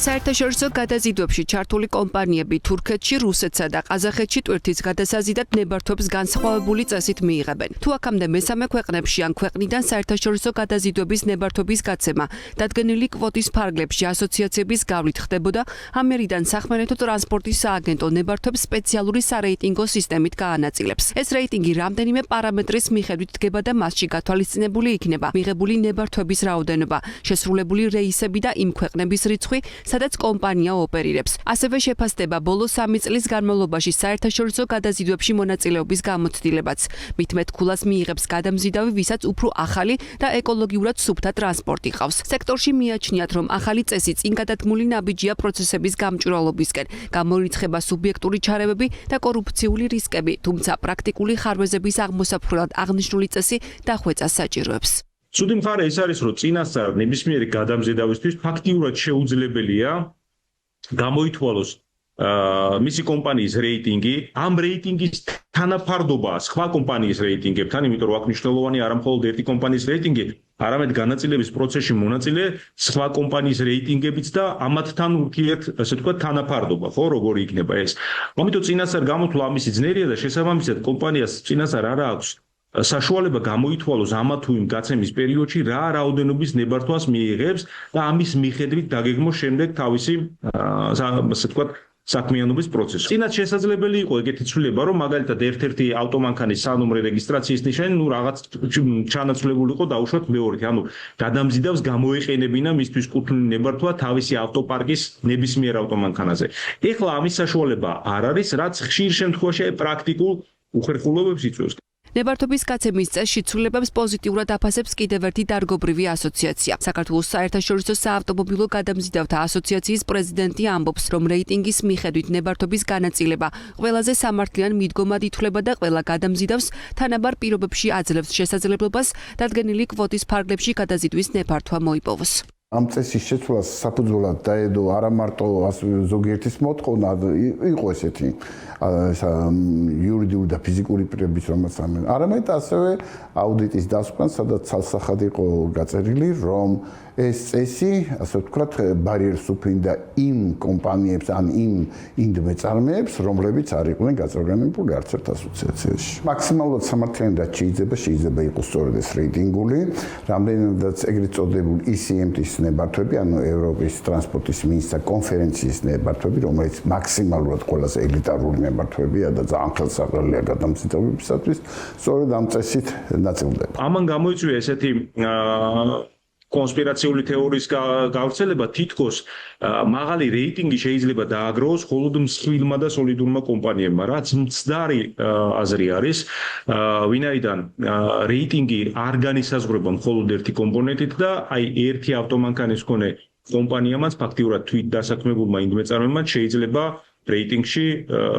საერთაშორისო გადაზიდვებში ჩართული კომპანიები თურქეთში, რუსეთსა და ყაზახეთში ტვირთის გადასაზიდად ნებართვებს განსხვავებული წესით მიიღებენ. თუ აქამდე მესამე ქვეყნებში ან ქვეყნიდან საერთაშორისო გადაზიდვების ნებართვების გაცემა დადგენილი კვოტის ფარგლებში ასოციაციების გავლით ხდებოდა, ამერიდან სახმელეთო ტრანსპორტის სააგენტო ნებართვებს სპეციალური სარეიტინგო სისტემით გაანაწილებს. ეს რეიტინგი რამდენიმე პარამეტრის მიხედვით დგება და მასში გათვალისწინებული იქნება მიღებული ნებართვების რაოდენობა, შესრულებული რეისები და იმ ქვეყნების რიცხვი, სადაც კომპანია ოპერირებს. ასევე შეფასდება ბოლო 3 წლის განმავლობაში საერთაშორისო გადაზიდვებში მონაწილეობის გამოცდილებაც. მით მეტქულას მიიღებს გადამზიდავი, ვისაც უფრო ახალი და ეკოლოგიურად სუფთა ტრანსპორტი ყავს. სექტორში მიაჩნიათ, რომ ახალი წესი წინ გადადგმული ნაბიჯია პროცესების გამჭვირვალობისკენ, გამოირიცხება სუბიექტური ჩარევები და კორუფციული რისკები, თუმცა პრაქტიკული ხარვეზების აღმოსაფრულად აღნიშნული წესი დახვეწას საჭიროებს. Ცუდი მხარე ის არის, რომ წინასწარ ნებისმიერი გადამზიდავისთვის ფაქტიურად შეუძლებელია გამოითვალოს მისი კომპანიის რეიტინგი, ამ რეიტინგის თანაფარდობა სხვა კომპანიის რეიტინგებთან, იმიტომ რომ აქ მნიშვნელოვანი არა მხოლოდ ერთი კომპანიის რეიტინგი, არამედ განაწილების პროცესში მონაწილე სხვა კომპანიის რეიტინგებიც და ამათთან ურთიერთ, ასე ვთქვათ, თანაფარდობა, ხო, როგორი იქნება ეს. ამიტომ წინასწარ გამოთვლა ამისი ძნელია და შესაბამისად კომპანიას წინასწარ არა აქვს საშუალება გამოითვალოს ამა თუ იმ გაცემის პერიოდში რა რაოდენობის ნებართვას მიიღებს და ამის მიხედვით დაგეგმოს შემდეგ თავისი ასე ვთქვათ საქმიანობის პროცესი. წინათ შესაძლებელი იყო ეგეთი ცვლილება, რომ მაგალითად ერთ-ერთი ავტომანქანის სანომრე რეგისტრაციის ნიშანი, რაღაც ჩანაცვლებული იყო დაუშვათ მეორეთი, გადამზიდავს გამოეყენებინა მისთვის კუთვნილი ნებართვა თავისი ავტოპარკის ნებისმიერ ავტომანქანაზე. ეხლა ამის საშუალება არ არის, რაც ხშირ შემთხვევაში პრაქტიკულ უხერხულობებს იწვევს. ნებართვების გაცემის წესში ცვლილებებს პოზიტიურად აფასებს კიდევ ერთი დარგობრივი ასოციაცია. საქართველოს საერთაშორისო საავტომობილო გადამზიდავთა ასოციაციის პრეზიდენტი ამბობს, რომ რეიტინგის მიხედვით ნებართვების განაწილება ყველაზე სამართლიან მიდგომად ითვლება და ყველა გადამზიდავს თანაბარ პირობებში აძლევს შესაძლებლობას დადგენილი კვოტის ფარგლებში გადაზიდვის ნებართვა მოიპოვოს. ამ წესის შეცვლას საფუძვლად დაედო არა მარტო ზოგიერთის მოთხოვნა, იყო ესეთი იურიდიული და ფიზიკური პირების, რომელსაც არამედ ასევე აუდიტის დასკვნა, სადაც ცალსახად იყო გაწერილი, რომ ეს წესი, ასე ვთქვათ, ბარიერს უფინდა იმ კომპანიებს ან იმ ინდმეწარმეებს, რომლებიც არ იყვნენ გაწევრიანებული არც ერთ ასოციაციაში. მაქსიმალურად სამართლიანი რაც შეიძლება იყოს სწორედ ეს რეიტინგული, რამდენადაც ეგრეთ წოდებული ECMT-ის ნებართვები, ანუ ევროპის ტრანსპორტის მინისტრთა კონფერენციის ნებართვები, რომელიც მაქსიმალურად ყველაზე ელიტარული ნებართვებია და ძალიან ხელსაყრელია გადამზიდავებისათვის, სწორედ ამ წესით ნაწილდება. ამან გამოიწვია ესეთი კონსპირაციული თეორიის გავრცელება, თითქოს მაღალი რეიტინგი შეიძლება დააგროვოს მხოლოდ მსხვილმა და სოლიდურმა კომპანიებმა, რაც მცდარი აზრი არის, ვინაიდან რეიტინგი არ განისაზღვრება მხოლოდ ერთი კომპონენტით და აი ერთი ავტომანქანის მქონე კომპანიამაც ფაქტიურად თვით დასაქმებულმა ინდმეწარმემაც შეიძლება რეიტინგში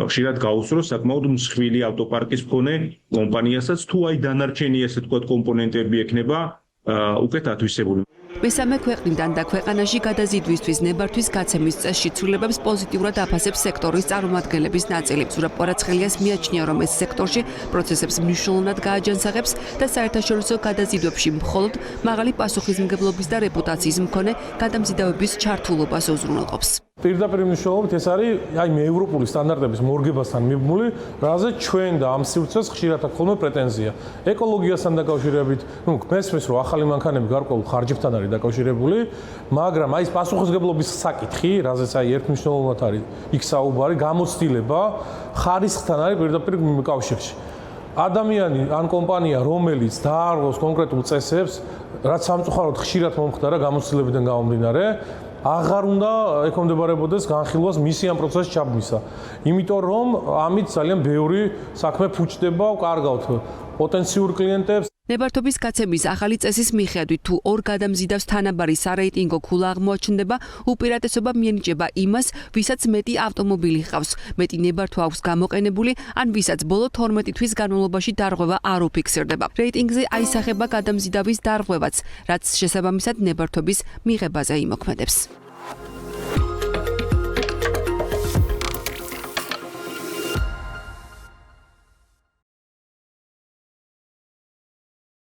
ხშირად გაუსწროს საკმაოდ მსხვილი ავტოპარკის მქონე კომპანიასაც, თუ აი დანარჩენი ასე ვთქვათ კომპონენტები ექნება უკეთ ათვისებული. მესამე ქვეყნიდან და ქვეყანაში გადაზიდვისთვის ნებართვის გაცემის წესში ცვლილებებს პოზიტიურად აფასებს სექტორის წარმომადგენლების ნაწილი. ზურაბ კვარაცხელიას მიაჩნია, რომ ეს სექტორში პროცესებს მნიშვნელოვნად გააჯანსაღებს და საერთაშორისო გადაზიდვებში მხოლოდ მაღალი პასუხისმგებლობის და რეპუტაციის მქონე გადამზიდავების ჩართულობას უზრუნველყოფს. პირდაპირ მნიშვნელობით ეს არის აი ევროპული სტანდარტების მორგებასთან მიბმული, რაზეც ჩვენ და ამ სივრცეს ხშირად აქვს ხოლმე პრეტენზია. ეკოლოგიასთან დაკავშირებით, მესმის რომ ახალი მანქანები გარკვეულ ხარჯებთან არის დაკავშირებული, მაგრამ აი ეს პასუხისმგებლობის საკითხი, რაზეც აი ერთმნიშვნელოვნად არის იქ საუბარი, გამოცდილება ხარისხთან არის პირდაპირ კავშირში. ადამიანი ან კომპანია, რომელიც დაარღვევს კონკრეტულ წესებს, რაც სამწუხაროდ ხშირად მომხდარა გამოცდილებიდან გამომდინარე, აღარ უნდა ეკომდებარებოდეს განხილვას მისი ამ პროცესში ჩაბმისა. იმიტომ რომ ამით ძალიან ბევრი საქმე ფუჭდება, კარგავთ პოტენციურ კლიენტებს. ნებართვების გაცემის ახალი წესის მიხედვით, თუ ორ გადამზიდავს თანაბარი სარეიტინგო ქულა აღმოაჩნდება, უპირატესობა მიენიჭება იმას, ვისაც მეტი ავტომობილი ჰყავს, მეტი ნებართვა აქვს გამოყენებული, ან ვისაც ბოლო 12 თვის განმავლობაში დარღვევა არ უფიქსირდება. რეიტინგზე აისახება გადამზიდავის დარღვევაც, რაც შესაბამისად ნებართვების მიღებაზე იმოქმედებს.